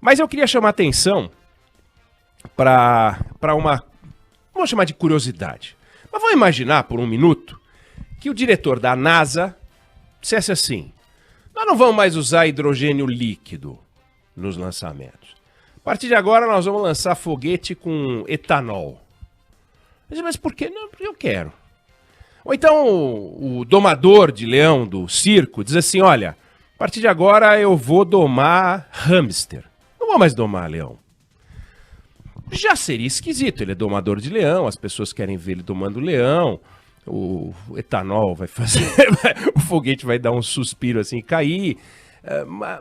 Mas eu queria chamar atenção para uma, vamos chamar de curiosidade. Mas vamos imaginar por um minuto que o diretor da NASA dissesse assim: nós não vamos mais usar hidrogênio líquido nos lançamentos. A partir de agora nós vamos lançar foguete com etanol. Mas por quê? Não, porque eu quero. Ou então o domador de leão do circo diz assim: olha, a partir de agora eu vou domar hamster. Não vou mais domar leão. Já seria esquisito, ele é domador de leão, as pessoas querem ver ele domando leão, o etanol vai fazer, o foguete vai dar um suspiro assim e cair.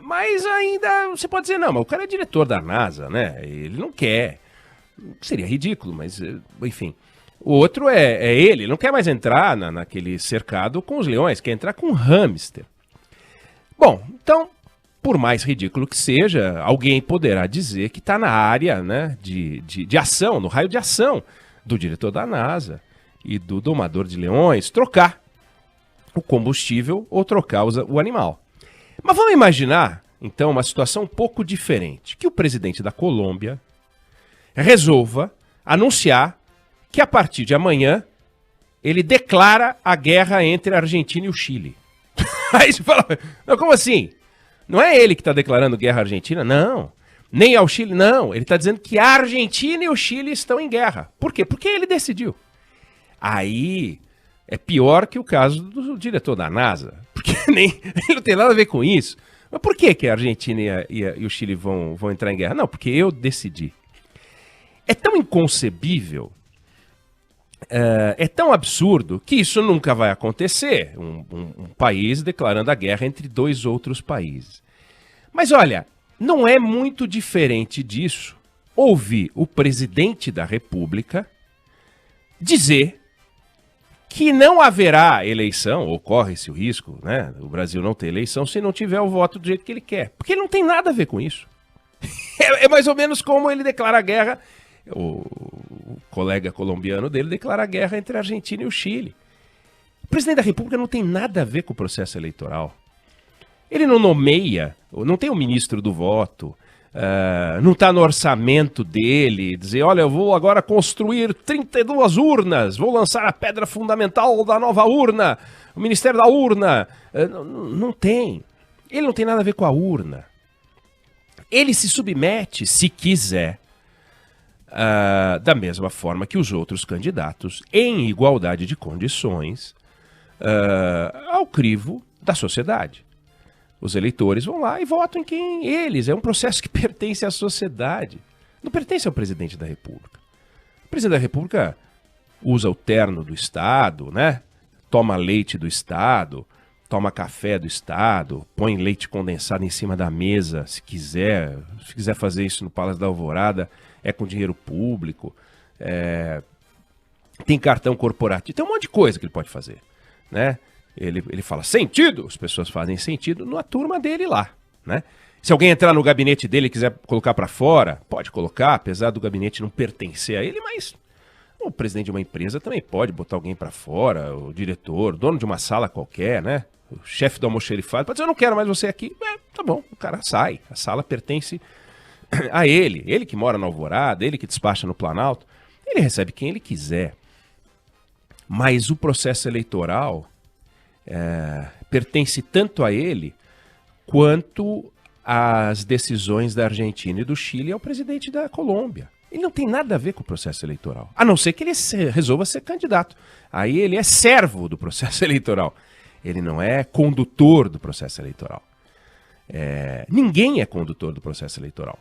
Mas ainda você pode dizer, não, mas o cara é diretor da NASA, né? Ele não quer. Seria ridículo, mas enfim. O outro é ele não quer mais entrar naquele cercado com os leões, quer entrar com hamster. Bom, então, por mais ridículo que seja, alguém poderá dizer que está na área, né, de ação, no raio de ação do diretor da NASA e do domador de leões, trocar o combustível ou trocar o animal. Mas vamos imaginar, então, uma situação um pouco diferente. Que o presidente da Colômbia resolva anunciar que a partir de amanhã ele declara a guerra entre a Argentina e o Chile. Aí você fala, não, como assim? Não é ele que está declarando guerra à Argentina? Não. Nem ao Chile? Não. Ele está dizendo que a Argentina e o Chile estão em guerra. Por quê? Porque ele decidiu. Aí é pior que o caso do diretor da NASA. Porque ele não tem nada a ver com isso. Mas por que a Argentina e o Chile vão entrar em guerra? Não, porque eu decidi. É tão inconcebível, é tão absurdo, que isso nunca vai acontecer. Um país declarando a guerra entre dois outros países. Mas olha, não é muito diferente disso ouvir o presidente da República dizer que não haverá eleição, ou corre-se o risco, né, o Brasil não ter eleição se não tiver o voto do jeito que ele quer. Porque ele não tem nada a ver com isso. É mais ou menos como ele declara a guerra, o colega colombiano dele declara a guerra entre a Argentina e o Chile. O presidente da República não tem nada a ver com o processo eleitoral. Ele não nomeia, não tem o ministro do voto, não está no orçamento dele, dizer, olha, eu vou agora construir 32 urnas, vou lançar a pedra fundamental da nova urna, o Ministério da Urna. Não tem. Ele não tem nada a ver com a urna. Ele se submete, se quiser, da mesma forma que os outros candidatos, em igualdade de condições, ao crivo da sociedade. Os eleitores vão lá e votam em quem eles. É um processo que pertence à sociedade. Não pertence ao presidente da República. O presidente da República usa o terno do Estado, né? Toma leite do Estado, toma café do Estado, põe leite condensado em cima da mesa, se quiser. Se quiser fazer isso no Palácio da Alvorada, é com dinheiro público. Tem cartão corporativo, tem um monte de coisa que ele pode fazer, né? Ele fala sentido, as pessoas fazem sentido na turma dele lá, né? Se alguém entrar no gabinete dele e quiser colocar para fora, pode colocar, apesar do gabinete não pertencer a ele, mas o presidente de uma empresa também pode botar alguém para fora, o diretor, o dono de uma sala qualquer, né? O chefe do almoxerifado pode dizer, eu não quero mais você aqui. Tá bom, o cara sai, a sala pertence a ele que mora na Alvorada, ele que despacha no Planalto, ele recebe quem ele quiser. Mas o processo eleitoral pertence tanto a ele quanto as decisões da Argentina e do Chile ao presidente da Colômbia. Ele não tem nada a ver com o processo eleitoral, a não ser que ele resolva ser candidato. Aí ele é servo do processo eleitoral. Ele não é condutor do processo eleitoral. Ninguém é condutor do processo eleitoral.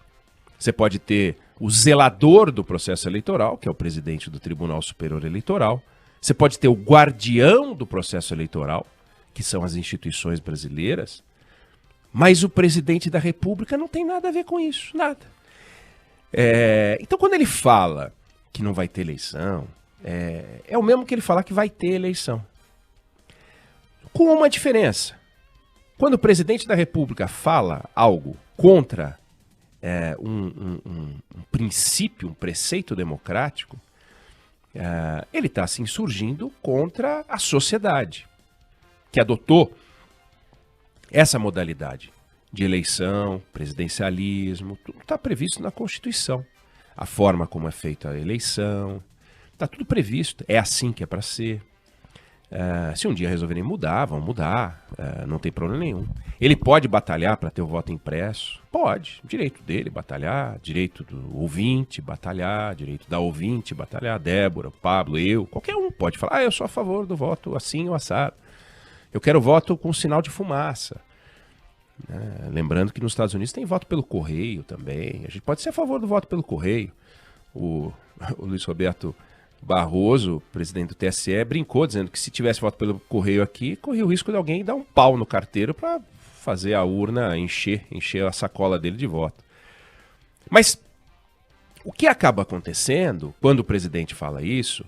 Você pode ter o zelador do processo eleitoral, que é o presidente do Tribunal Superior Eleitoral. Você pode ter o guardião do processo eleitoral, que são as instituições brasileiras, mas o presidente da República não tem nada a ver com isso, nada. Então, quando ele fala que não vai ter eleição, é o mesmo que ele falar que vai ter eleição. Com uma diferença. Quando o presidente da República fala algo contra um princípio, um preceito democrático, ele está se insurgindo contra a sociedade, que adotou essa modalidade de eleição, presidencialismo, tudo está previsto na Constituição. A forma como é feita a eleição, está tudo previsto. É assim que é para ser. Se um dia resolverem mudar, vão mudar, não tem problema nenhum. Ele pode batalhar para ter o voto impresso? Pode, direito dele batalhar, direito do ouvinte batalhar, direito da ouvinte batalhar, Débora, Pablo, eu, qualquer um pode falar, eu sou a favor do voto assim ou assado. Eu quero voto com sinal de fumaça. Lembrando que nos Estados Unidos tem voto pelo correio também. A gente pode ser a favor do voto pelo correio. O Luiz Roberto Barroso, presidente do TSE, brincou dizendo que se tivesse voto pelo correio aqui, corria o risco de alguém dar um pau no carteiro para fazer a urna encher a sacola dele de voto. Mas o que acaba acontecendo quando o presidente fala isso,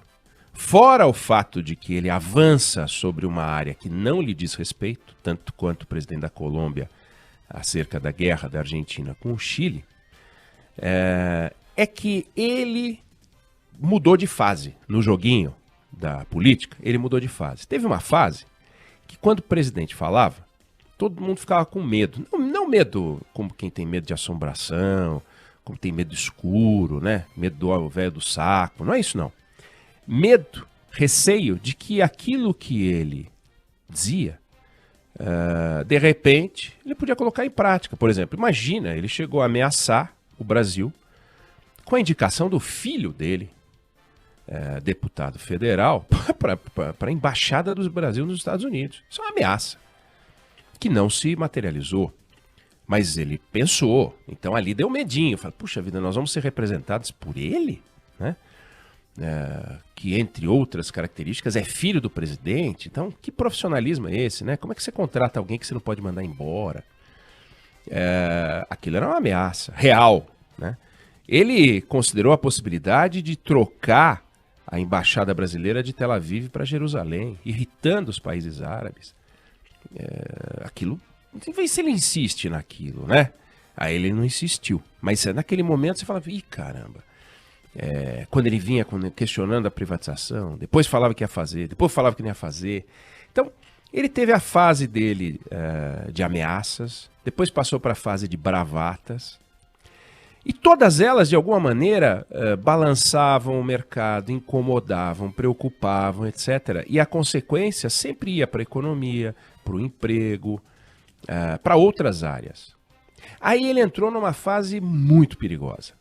fora o fato de que ele avança sobre uma área que não lhe diz respeito, tanto quanto o presidente da Colômbia acerca da guerra da Argentina com o Chile, é que ele mudou de fase no joguinho da política. Ele mudou de fase. Teve uma fase que quando o presidente falava, todo mundo ficava com medo. Não medo como quem tem medo de assombração, como tem medo do escuro, né? Medo do velho do saco. Não é isso, não. Medo, receio de que aquilo que ele dizia, de repente, ele podia colocar em prática. Por exemplo, imagina, ele chegou a ameaçar o Brasil com a indicação do filho dele, deputado federal, para a embaixada do Brasil nos Estados Unidos. Isso é uma ameaça que não se materializou. Mas ele pensou, então ali deu medinho. Falei, puxa vida, nós vamos ser representados por ele, né? Que entre outras características é filho do presidente. Então, que profissionalismo é esse, né? Como é que você contrata alguém que você não pode mandar embora? Aquilo era uma ameaça real, né? Ele considerou a possibilidade de trocar a embaixada brasileira de Tel Aviv para Jerusalém, irritando os países árabes. Aquilo, talvez se ele insiste naquilo, né? Aí ele não insistiu. Mas naquele momento você falava, ih, caramba. Quando ele vinha questionando a privatização, depois falava que ia fazer, depois falava que não ia fazer. Então, ele teve a fase dele de ameaças, depois passou para a fase de bravatas. E todas elas, de alguma maneira, balançavam o mercado, incomodavam, preocupavam, etc. E a consequência sempre ia para a economia, para o emprego, para outras áreas. Aí ele entrou numa fase muito perigosa,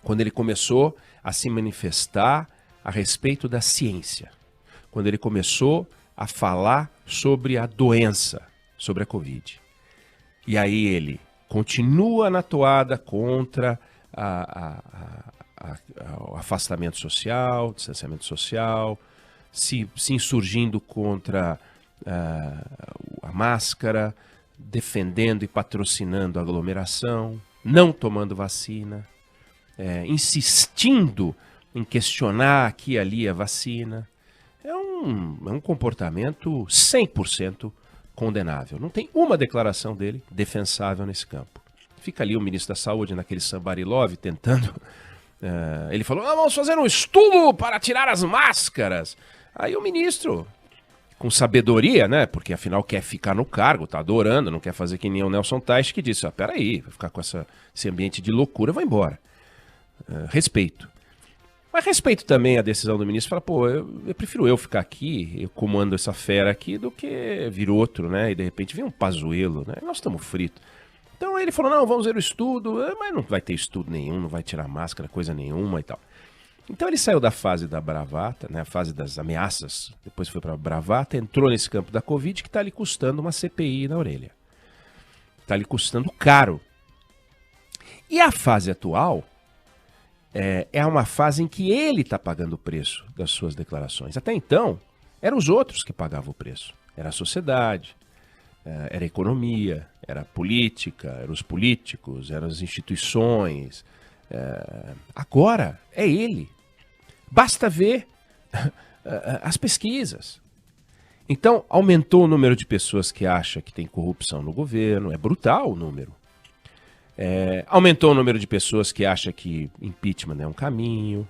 quando ele começou a se manifestar a respeito da ciência, quando ele começou a falar sobre a doença, sobre a Covid. E aí ele continua na toada contra o afastamento social, distanciamento social, se insurgindo contra a máscara, defendendo e patrocinando a aglomeração, não tomando vacina, insistindo em questionar aqui e ali a vacina. É um comportamento 100% condenável. Não tem uma declaração dele defensável nesse campo. Fica ali o ministro da Saúde naquele somebody love tentando... ele falou, vamos fazer um estudo para tirar as máscaras. Aí o ministro, com sabedoria, né? Porque afinal quer ficar no cargo, tá adorando, não quer fazer que nem o Nelson Teich, que disse, peraí, vai ficar com esse ambiente de loucura, vai embora. Respeito. Mas respeito também a decisão do ministro. Fala, pô, eu prefiro eu ficar aqui, eu comando essa fera aqui, do que vir outro, né? E de repente vem um Pazuello, né? Nós estamos fritos. Então ele falou, não, vamos ver o estudo. Mas não vai ter estudo nenhum, não vai tirar máscara, coisa nenhuma e tal. Então ele saiu da fase da bravata, né? A fase das ameaças, depois foi para a bravata, entrou nesse campo da Covid que está lhe custando uma CPI na orelha. Está lhe custando caro. E a fase atual... é uma fase em que ele está pagando o preço das suas declarações. Até então, eram os outros que pagavam o preço. Era a sociedade, era a economia, era a política, eram os políticos, eram as instituições. Agora é ele. Basta ver as pesquisas. Então, aumentou o número de pessoas que acham que tem corrupção no governo. É brutal o número. Aumentou o número de pessoas que acham que impeachment é um caminho.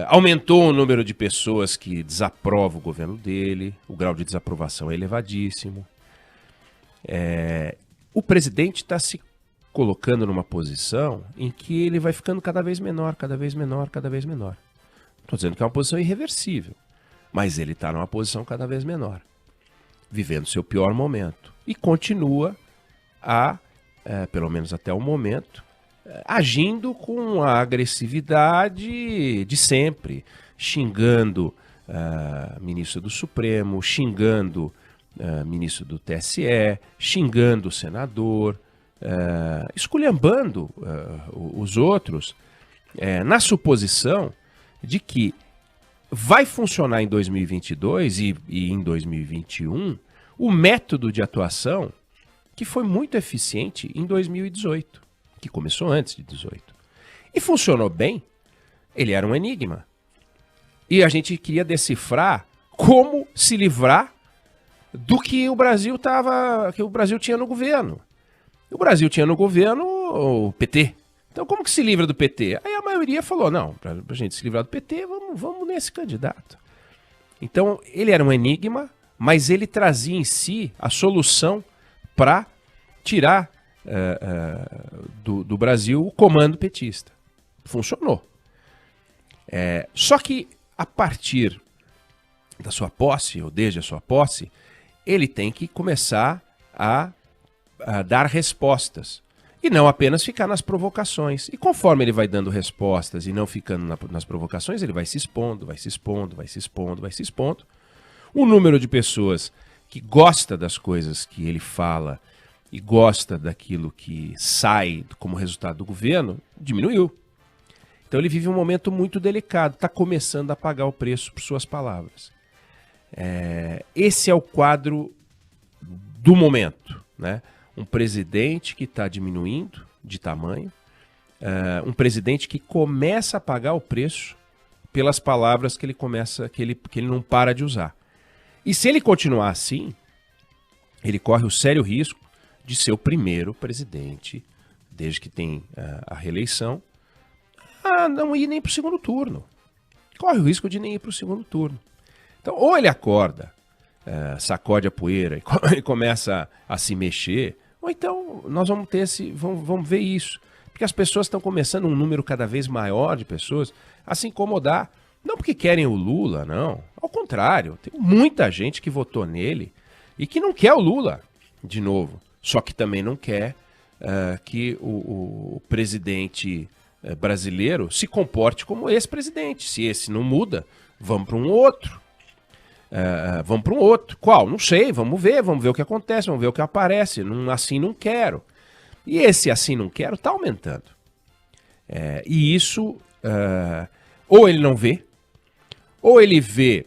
Aumentou o número de pessoas que desaprovam o governo dele. O grau de desaprovação é elevadíssimo. o presidente está se colocando numa posição em que ele vai ficando cada vez menor, cada vez menor, cada vez menor. Estou dizendo que é uma posição irreversível, mas ele está numa posição cada vez menor, vivendo seu pior momento. E continua pelo menos até o momento, agindo com a agressividade de sempre, xingando ministro do Supremo, xingando ministro do TSE, xingando o senador, esculhambando os outros, na suposição de que vai funcionar em 2022 e em 2021 o método de atuação que foi muito eficiente em 2018, que começou antes de 2018. E funcionou bem. Ele era um enigma. E a gente queria decifrar como se livrar do que o Brasil tinha no governo. O Brasil tinha no governo o PT. Então como que se livra do PT? Aí a maioria falou, não, para a gente se livrar do PT, vamos nesse candidato. Então ele era um enigma, mas ele trazia em si a solução para tirar do Brasil o comando petista. Funcionou. Só que a partir da sua posse, ou desde a sua posse, ele tem que começar a dar respostas. E não apenas ficar nas provocações. E conforme ele vai dando respostas e não ficando nas provocações, ele vai se expondo, vai se expondo, vai se expondo, vai se expondo. O número de pessoas que gosta das coisas que ele fala e gosta daquilo que sai como resultado do governo, diminuiu. Então ele vive um momento muito delicado, está começando a pagar o preço por suas palavras. Esse é o quadro do momento, né? Um presidente que está diminuindo de tamanho, um presidente que começa a pagar o preço pelas palavras que ele não para de usar. E se ele continuar assim, ele corre o sério risco de ser o primeiro presidente, desde que tem a reeleição, a não ir nem para o segundo turno. Corre o risco de nem ir para o segundo turno. Então, ou ele acorda, sacode a poeira e começa a se mexer, ou então nós vamos vamos ver isso. Porque as pessoas estão começando, um número cada vez maior de pessoas, a se incomodar. Não porque querem o Lula, não. Ao contrário, tem muita gente que votou nele e que não quer o Lula de novo. Só que também não quer que o presidente brasileiro se comporte como ex-presidente. Se esse não muda, vamos para um outro. Vamos para um outro. Qual? Não sei, vamos ver o que acontece, vamos ver o que aparece. Assim não quero. E esse assim não quero está aumentando. E isso, ou ele não vê, ou ele vê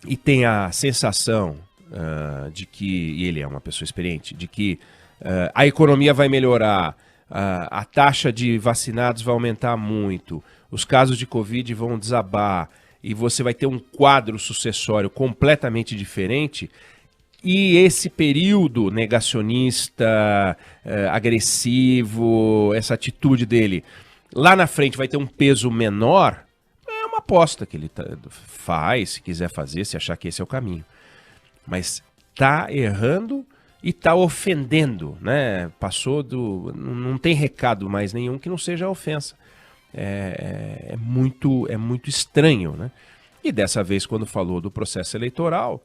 e tem a sensação de que, e ele é uma pessoa experiente, de que a economia vai melhorar, a taxa de vacinados vai aumentar muito, os casos de Covid vão desabar, e você vai ter um quadro sucessório completamente diferente, e esse período negacionista, agressivo, essa atitude dele, lá na frente vai ter um peso menor, é uma aposta que ele faz, se quiser fazer, se achar que esse é o caminho. Mas tá errando e tá ofendendo, né? Não tem recado mais nenhum que não seja ofensa. É muito estranho, né? E dessa vez, quando falou do processo eleitoral,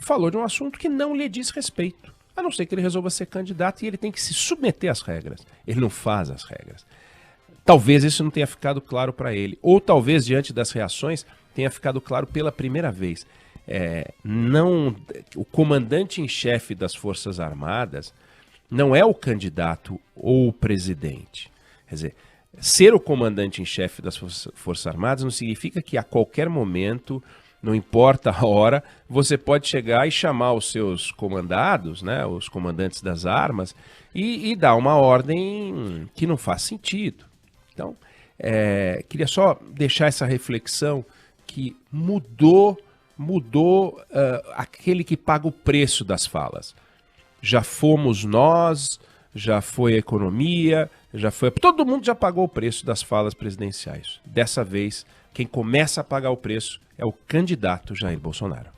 falou de um assunto que não lhe diz respeito. A não ser que ele resolva ser candidato e ele tem que se submeter às regras. Ele não faz as regras. Talvez isso não tenha ficado claro para ele. Ou talvez, diante das reações, tenha ficado claro pela primeira vez. O comandante em chefe das Forças Armadas não é o candidato ou o presidente. Quer dizer, ser o comandante em chefe das Forças Armadas não significa que a qualquer momento, não importa a hora, você pode chegar e chamar os seus comandados, né, os comandantes das armas, e dar uma ordem que não faz sentido. Então, queria só deixar essa reflexão que mudou aquele que paga o preço das falas. Já fomos nós, já foi a economia, todo mundo já pagou o preço das falas presidenciais. Dessa vez, quem começa a pagar o preço é o candidato Jair Bolsonaro.